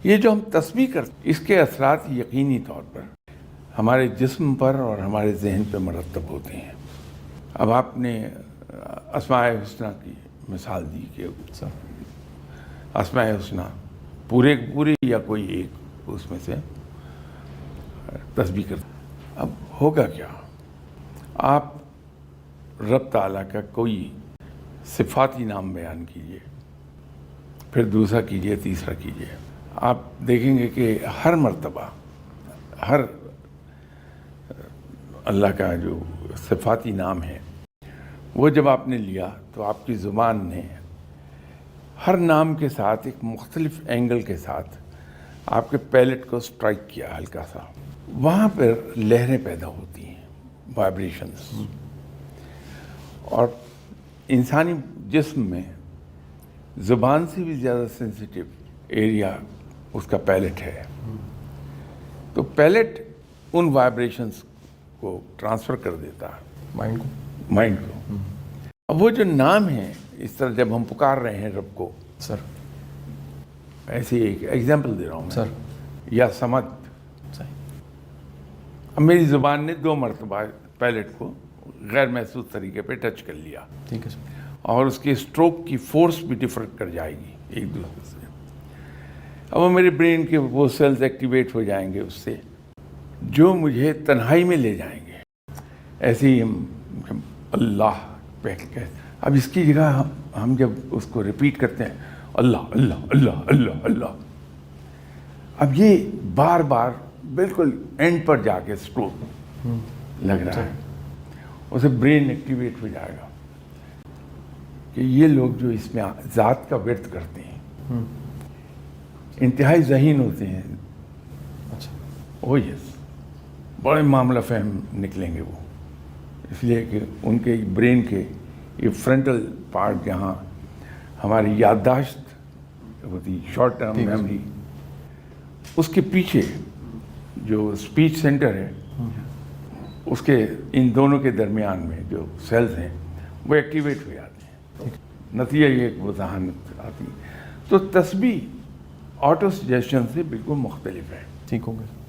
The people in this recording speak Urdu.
یہ جو ہم تسبیح کرتے ہیں اس کے اثرات یقینی طور پر ہمارے جسم پر اور ہمارے ذہن پہ مرتب ہوتے ہیں. اب آپ نے اسماء حسنہ کی مثال دی کہ اسماء حسنہ پوری یا کوئی ایک اس میں سے تسبیح کرتے. اب ہوگا کیا؟ آپ رب تعالیٰ کا کوئی صفاتی نام بیان کیجئے، پھر دوسرا کیجئے، تیسرا کیجئے. آپ دیکھیں گے کہ ہر مرتبہ ہر اللہ کا جو صفاتی نام ہے وہ جب آپ نے لیا تو آپ کی زبان نے ہر نام کے ساتھ ایک مختلف اینگل کے ساتھ آپ کے پیلٹ کو سٹرائک کیا ہلکا سا. وہاں پر لہریں پیدا ہوتی ہیں، وائبریشنز. اور انسانی جسم میں زبان سے بھی زیادہ سینسیٹیو ایریا اس کا پیلٹ ہے. تو پیلٹ ان وائبریشنز کو ٹرانسفر کر دیتا ہے مائنڈ کو. اب وہ جو نام ہے اس طرح جب ہم پکار رہے ہیں رب کو، سر ایسے ایک ایگزامپل دے رہا ہوں سر، یا سمد. اب میری زبان نے 2 مرتبہ پیلٹ کو غیر محسوس طریقے پہ ٹچ کر لیا، ٹھیک ہے سر، اور اس کے اسٹروک کی فورس بھی ڈفر کر جائے گی ایک دوسرے سے. اب وہ میرے برین کے وہ سیلز ایکٹیویٹ ہو جائیں گے اس سے، جو مجھے تنہائی میں لے جائیں گے. ایسے ہی ہم اللہ پہ اب اس کی جگہ ہم جب اس کو ریپیٹ کرتے ہیں اللہ اللہ اللہ اللہ اللہ، اب یہ بار بار بالکل اینڈ پر جا کے اسٹروک لگ رہا ہے. اسے برین ایکٹیویٹ ہو جائے گا کہ یہ لوگ جو اس میں ذات کا ورد کرتے ہیں انتہائی ذہین ہوتے ہیں. او یس، بڑے معاملہ فہم نکلیں گے وہ، اس لیے کہ ان کے برین کے یہ فرنٹل پارٹ جہاں ہماری یادداشت ہوتی، شارٹ ٹرم میموری، اس کے پیچھے جو اسپیچ سینٹر ہے اس کے ان دونوں کے درمیان میں جو سیلز ہیں وہ ایکٹیویٹ ہو جاتے ہیں. نتیجہ یہ ایک وضاحت آتی ہے. تو تسبیح آٹو سجیشن سے بالکل مختلف ہے. ٹھیک ہو گیا.